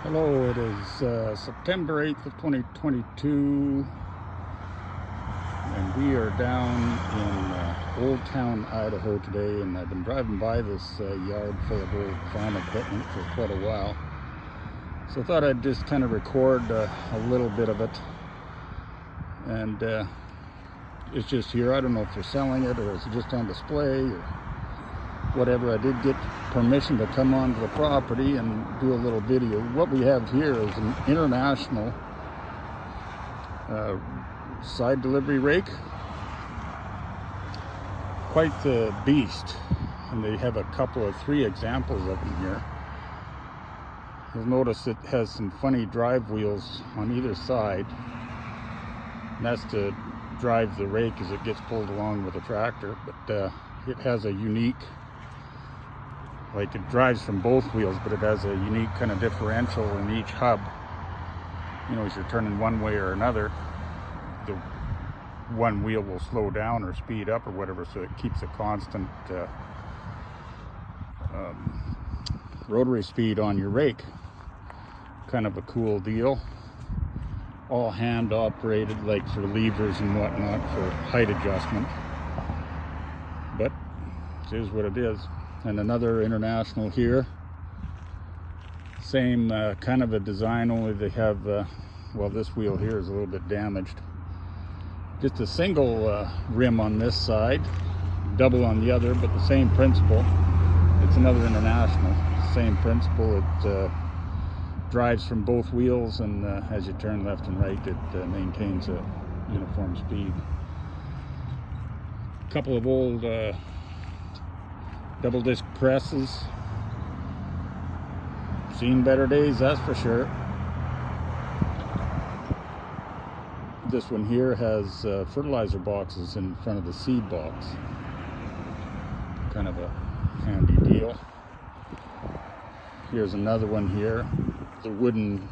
Hello, it is September 8th of 2022, and we are down in Old Town, Idaho today, and I've been driving by this yard full of old farm equipment for quite a while. So I thought I'd just kind of record a little bit of it, and it's just here. I don't know if they're selling it or is it just on display or whatever. I did get permission to come onto the property and do a little video. What we have here is an international side delivery rake. Quite the beast, and they have three examples of them here. You'll notice it has some funny drive wheels on either side, and that's to drive the rake as it gets pulled along with a tractor. But it has a unique, like, it drives from both wheels, but it has a unique kind of differential in each hub. You know, as you're turning one way or another, the one wheel will slow down or speed up or whatever, so it keeps a constant rotary speed on your rake. Kind of a cool deal. All hand operated, like for levers and whatnot for height adjustment. But it is what it is. And another international here, same kind of a design, only they have well, this wheel here is a little bit damaged. Just a single rim on this side, double on the other, but the same principle. It's another international, same principle. It drives from both wheels, and as you turn left and right, it maintains a uniform speed. A couple of old double disc presses. Seen better days, that's for sure. This one here has fertilizer boxes in front of the seed box. Kind of a handy deal. Here's another one here. The wooden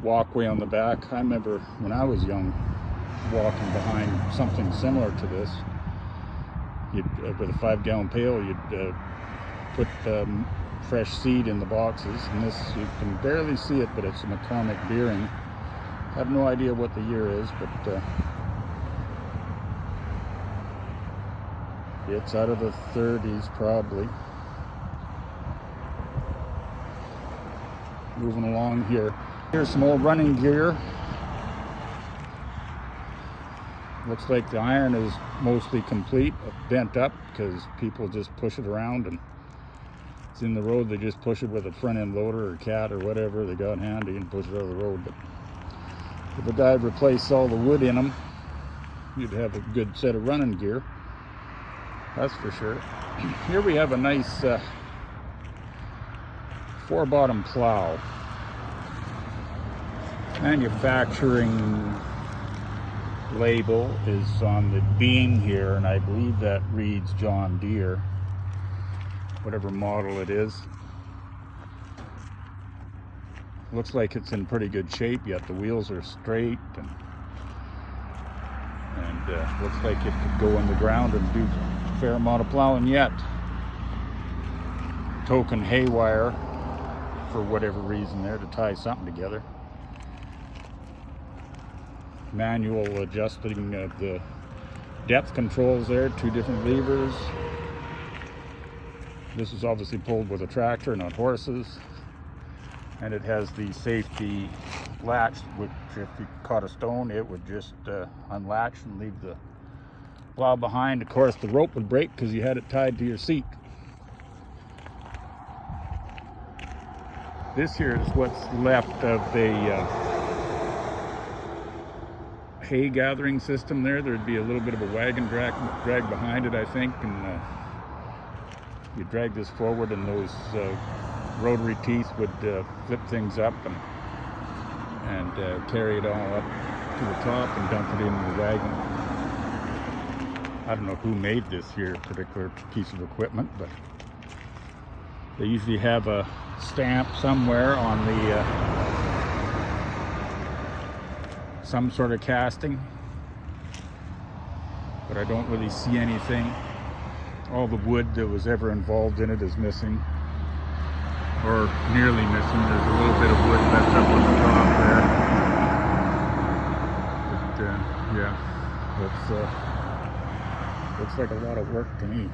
walkway on the back. I remember when I was young walking behind something similar to this. With a 5-gallon pail, you'd put fresh seed in the boxes, and this, you can barely see it, but it's a McCormick bearing. I have no idea what the year is, but it's out of the 30s probably. Moving along here. Here's some old running gear. Looks like the iron is mostly complete, bent up, because people just push it around, and it's in the road. They just push it with a front end loader or cat or whatever they got handy and push it out of the road. But if a guy replaced all the wood in them, you'd have a good set of running gear, that's for sure. Here we have a nice 4-bottom plow. Manufacturing label is on the beam here, and I believe that reads John Deere, whatever model it is. Looks like it's in pretty good shape yet. The wheels are straight, and looks like it could go in the ground and do a fair amount of plowing yet. Token hay wire for whatever reason there to tie something together. Manual adjusting of the depth controls there, 2 different levers. This is obviously pulled with a tractor, not horses. And it has the safety latch, which if you caught a stone, it would just unlatch and leave the plow behind. Of course, the rope would break because you had it tied to your seat. This here is what's left of a hay gathering system there. There'd be a little bit of a wagon drag behind it, I think, and you drag this forward, and those rotary teeth would flip things up and carry it all up to the top and dump it into the wagon. I don't know who made this here particular piece of equipment, but they usually have a stamp somewhere on the some sort of casting, but I don't really see anything. All the wood that was ever involved in it is missing. or nearly missing. There's a little bit of wood left up on the top there. But yeah, it's looks like a lot of work to me.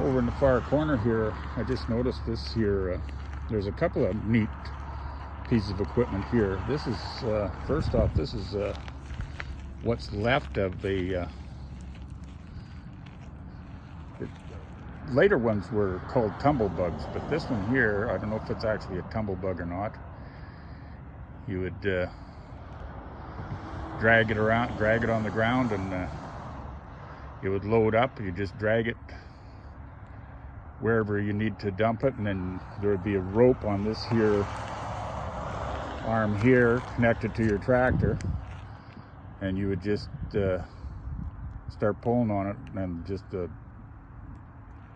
Over in the far corner here, I just noticed this here. There's a couple of neat pieces of equipment here. This is, first off, this is what's left of the later ones were called tumblebugs, but this one here, I don't know if it's actually a tumblebug or not. You would drag it around, drag it on the ground, and it would load up. You just drag it wherever you need to dump it, and then there would be a rope on this here arm here connected to your tractor, and you would just start pulling on it, and just the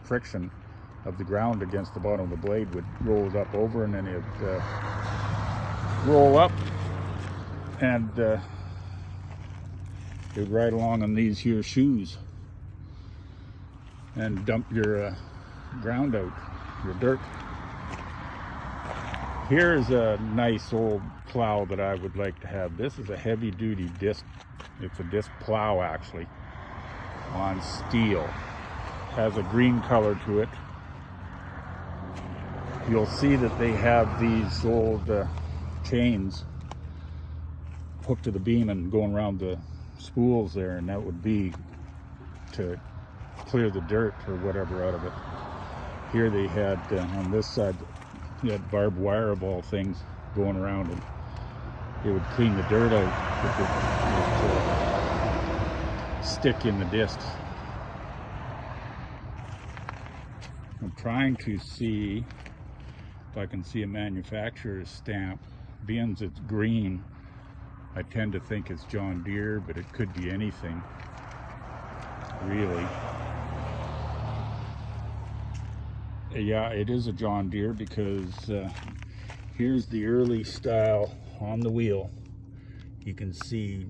friction of the ground against the bottom of the blade would roll it up over, and then it would roll up, and it would ride along on these here shoes and dump your ground out, your dirt. Here's a nice old plow that I would like to have. This is a heavy duty disc. It's a disc plow actually, on steel. Has a green color to it. You'll see that they have these old chains hooked to the beam and going around the spools there, and that would be to clear the dirt or whatever out of it. Here they had, on this side, you had barbed wire of all things going around, and it would clean the dirt out with the stick in the discs. I'm trying to see if I can see a manufacturer's stamp. Being it's green, I tend to think it's John Deere, but it could be anything, really. Yeah, it is a John Deere, because here's the early style on the wheel. You can see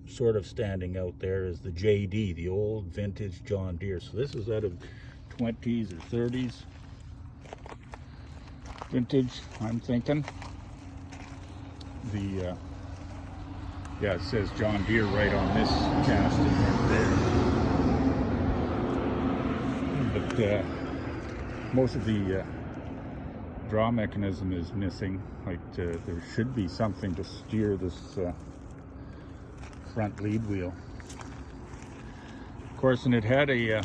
sort of standing out there is the JD, the old vintage John Deere. So this is out of 20s or 30s vintage, I'm thinking. The yeah, it says John Deere right on this casting right there. But most of the draw mechanism is missing. Like there should be something to steer this front lead wheel. Of course, and it had a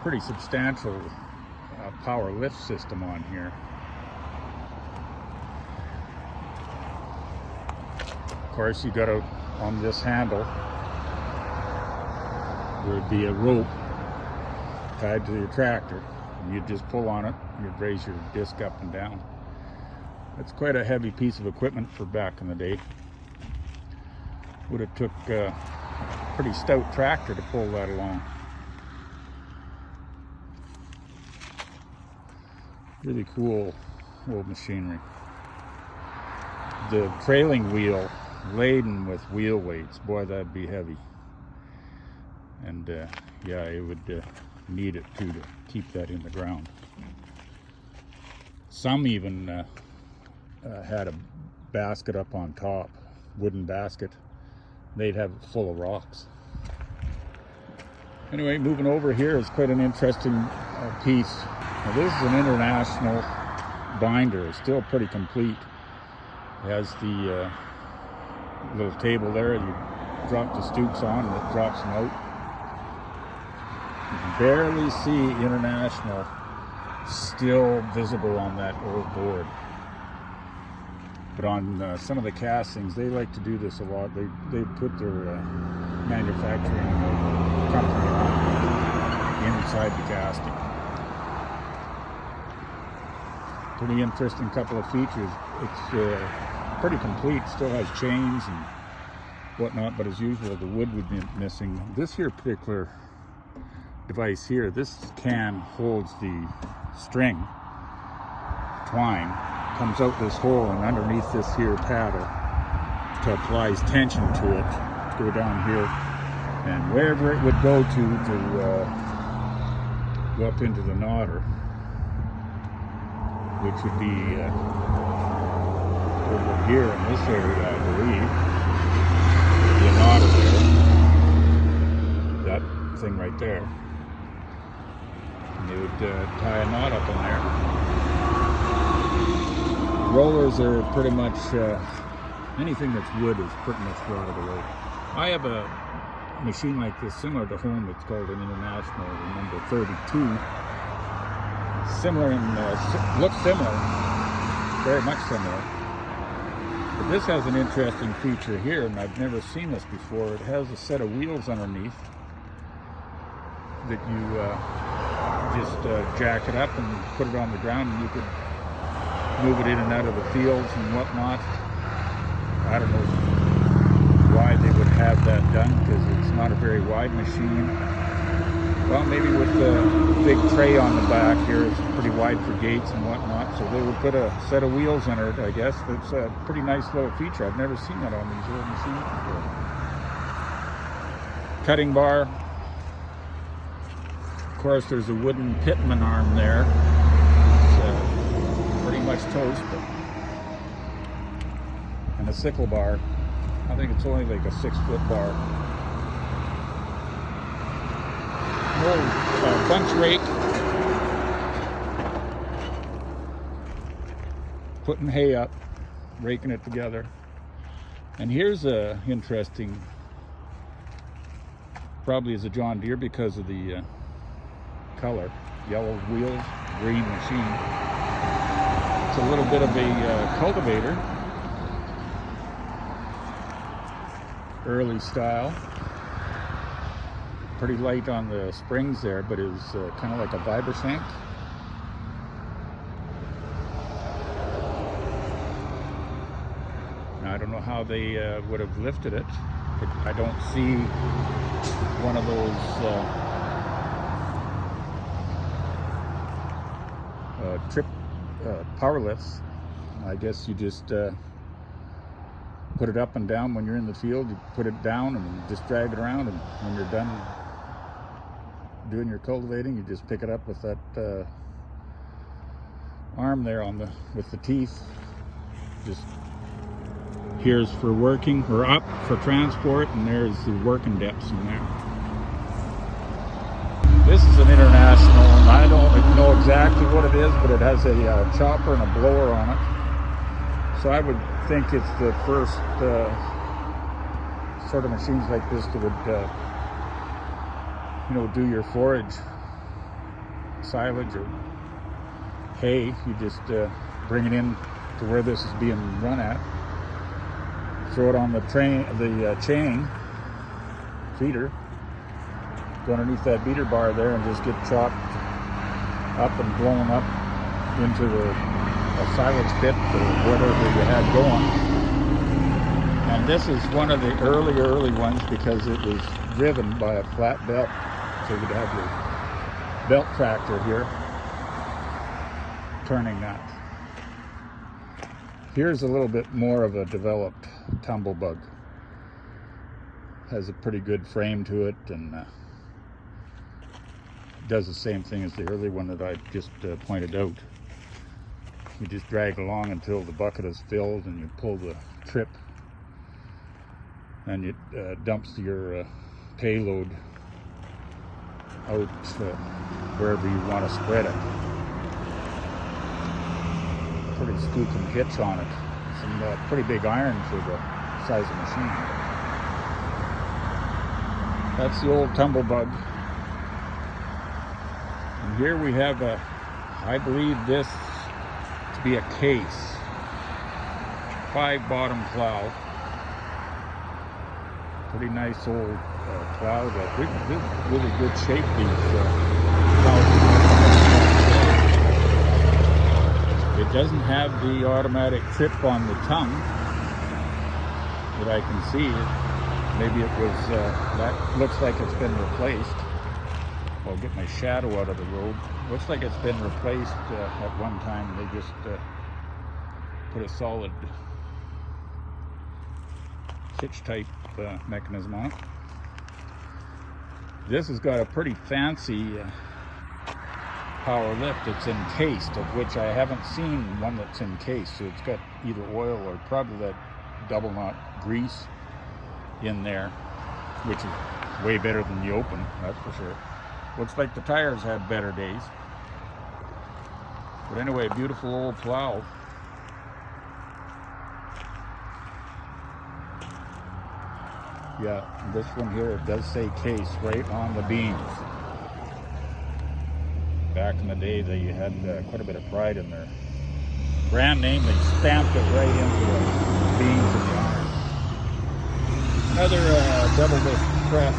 pretty substantial power lift system on here. Of course, you got to, on this handle, there would be a rope tied to your tractor, and you'd just pull on it, and you'd raise your disc up and down. That's quite a heavy piece of equipment for back in the day. Would have took a pretty stout tractor to pull that along. Really cool old machinery. The trailing wheel laden with wheel weights, boy, that'd be heavy. And yeah, it would need it too to keep that in the ground. Some even had a basket up on top, wooden basket. They'd have it full of rocks. Anyway, moving over here is quite an interesting piece. Now, this is an international binder. It's still pretty complete. It has the little table there. You drop the stooks on and it drops them out. You can barely see international still visible on that old board. But on some of the castings, they like to do this a lot. They put their manufacturing company inside the casting. Pretty interesting couple of features. It's pretty complete, still has chains and whatnot, but as usual, the wood would be missing. This here particular device here, this can holds the string, twine, comes out this hole, and underneath this here paddle to applies tension to it, to go down here, and wherever it would go to go up into the nodder, which would be over here in this area, I believe. The nodder there, that thing right there. And they would tie a knot up in there. Rollers are pretty much, anything that's wood is pretty much rotted away. I have a machine like this similar to home. It's called an International number 32. Similar in, looks similar, very much similar. But this has an interesting feature here, and I've never seen this before. It has a set of wheels underneath that you just jack it up and put it on the ground, and you could move it in and out of the fields and whatnot. I don't know why they would have that done, because it's not a very wide machine. Well, maybe with the big tray on the back here, it's pretty wide for gates and whatnot, so they would put a set of wheels in it, I guess. That's a pretty nice little feature. I've never seen that on these old machines before. Cutting bar. Of course, there's a wooden pitman arm there. It's pretty much toast, and a sickle bar. I think it's only like a 6-foot bar. Old bunch rake. Putting hay up, raking it together. And here's a interesting, probably is a John Deere because of the color. Yellow wheels, green machine. It's a little bit of a cultivator. Early style. Pretty light on the springs there, but is kind of like a Vibra-Shank. Now, I don't know how they would have lifted it. I don't see one of those trip power lifts. I guess you just put it up and down when you're in the field. You put it down and just drag it around, and when you're done doing your cultivating, you just pick it up with that arm there on with the teeth. Just here's for working, or up for transport, and there's the working depths in there. This is an International, and I don't know exactly what it is, but it has a chopper and a blower on it. So I would think it's the first sort of machines like this that would do your forage, silage or hay. You just bring it in to where this is being run at, throw it on the chain feeder, go underneath that beater bar there, and just get chopped up and blown up into a silage pit or whatever you had going. And this is one of the early ones because it was driven by a flat belt. So you'd have your belt tractor here turning that. Here's a little bit more of a developed tumblebug. Has a pretty good frame to it, and does the same thing as the early one that I just pointed out. You just drag along until the bucket is filled, and you pull the trip, and it dumps your payload out wherever you want to spread it. Pretty squeaking hitch on it. Some pretty big iron for the size of machine. That's the old tumblebug. And here we have I believe this to be a case. 5-bottom plow. Pretty nice old plow. Really good shape, these plows. It doesn't have the automatic trip on the tongue that I can see. Maybe it was, that looks like it's been replaced. I'll get my shadow out of the road. Looks like it's been replaced at one time. They just put a solid hitch type mechanism on it. This has got a pretty fancy power lift. It's encased, of which I haven't seen one that's encased. So it's got either oil or probably that double knot grease in there, which is way better than the open, that's for sure. Looks like the tires had better days. But anyway, beautiful old plow. Yeah, this one here, it does say Case right on the beams. Back in the day, they had quite a bit of pride in their brand name. They stamped it right into the beams of the iron. Another double disc press.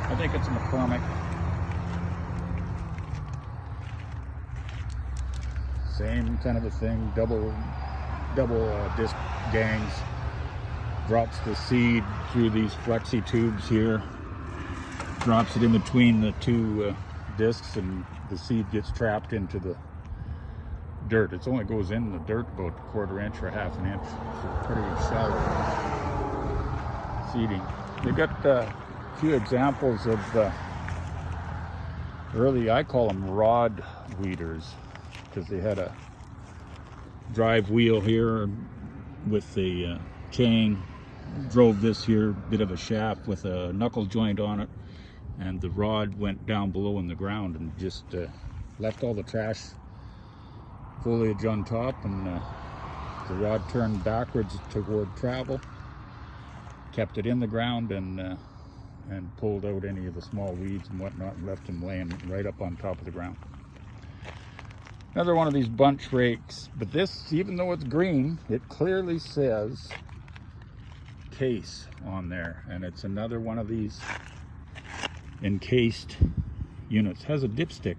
I think it's a McCormick. Same kind of a thing, double disc gangs. Drops the seed through these flexi tubes here. Drops it in between the two discs, and the seed gets trapped into the dirt. It only goes in the dirt about a quarter inch or half an inch. So pretty shallow seeding. They've got a few examples of early, I call them rod weeders, because they had a drive wheel here with the chain, drove this here bit of a shaft with a knuckle joint on it, and the rod went down below in the ground and just left all the trash foliage on top, and the rod turned backwards toward travel, kept it in the ground, and pulled out any of the small weeds and whatnot and left them laying right up on top of the ground. Another one of these bunch rakes, but this, even though it's green, it clearly says Case on there, and it's another one of these encased units. Has a dipstick,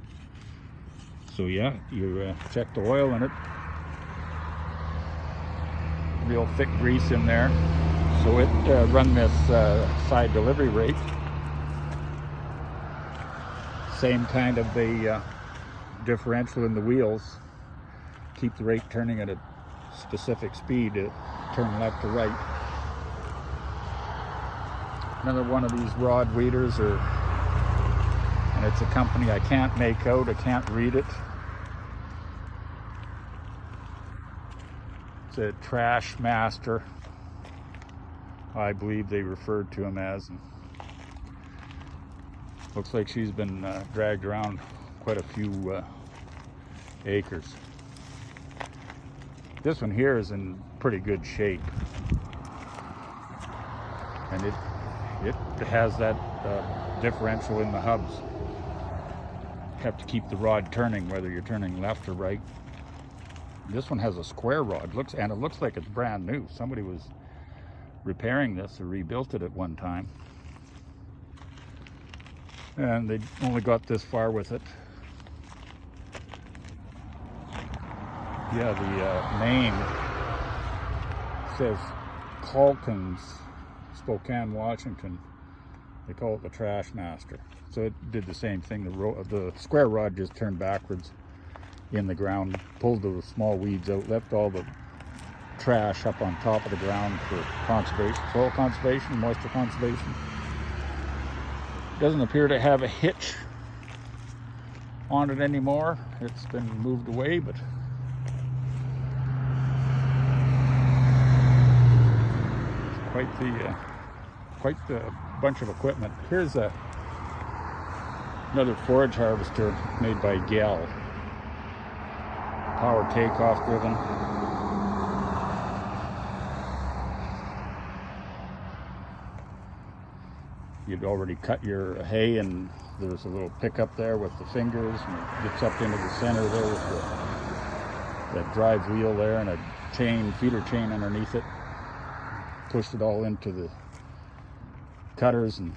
so yeah, you check the oil in it. Real thick grease in there, so it run this side delivery rate. Same kind of a differential in the wheels. Keep the rake turning at a specific speed to turn left to right. Another one of these rod weeders, and it's a company I can't make out, I can't read it. It's a Trash Master, I believe they referred to him as. And looks like she's been dragged around quite a few acres. This one here is in pretty good shape, and it has that differential in the hubs. You have to keep the rod turning whether you're turning left or right. This one has a square rod, and it looks like it's brand new. Somebody was repairing this or rebuilt it at one time, and they only got this far with it. Yeah, the name says Calkins, Spokane, Washington. They call it the Trash Master. So it did the same thing. The square rod just turned backwards in the ground, pulled the small weeds out, left all the trash up on top of the ground for conservation, soil conservation, moisture conservation. Doesn't appear to have a hitch on it anymore. It's been moved away, but quite the bunch of equipment. Here's another forage harvester made by Gell. Power takeoff driven. You'd already cut your hay, and there's a little pickup there with the fingers, and it gets up into the center there with that drive wheel there and a feeder chain underneath it. Pushed it all into the cutters, and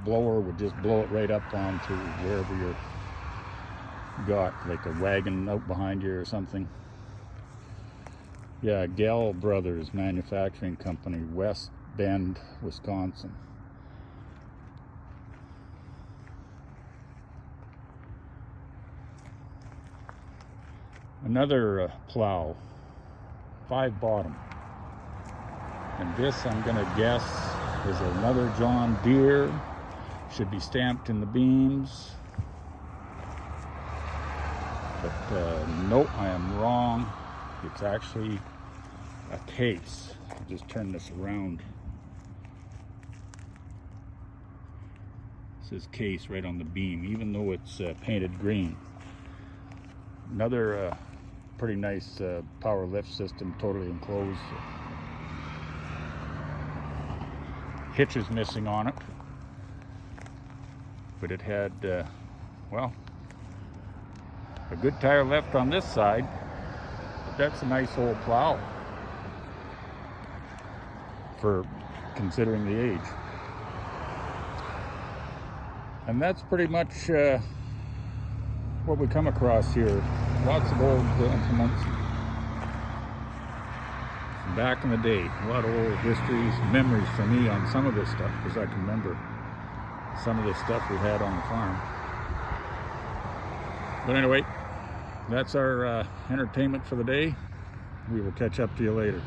blower would just blow it right up onto wherever you're got, like a wagon out behind you or something. Yeah, Gell Brothers Manufacturing Company, West Bend, Wisconsin. Another plow, 5 bottom. And this, I'm gonna guess, is another John Deere. Should be stamped in the beams. But no, I am wrong. It's actually a case. I'll just turn this around. It says case right on the beam, even though it's painted green. Another pretty nice power lift system, totally enclosed. Hitch is missing on it, but it had, well, a good tire left on this side. But that's a nice old plow for considering the age. And that's pretty much what we come across here. Lots of old implements from back in the day. A lot of old histories, memories for me on some of this stuff, because I can remember some of the stuff we had on the farm. But anyway, that's our entertainment for the day. We will catch up to you later.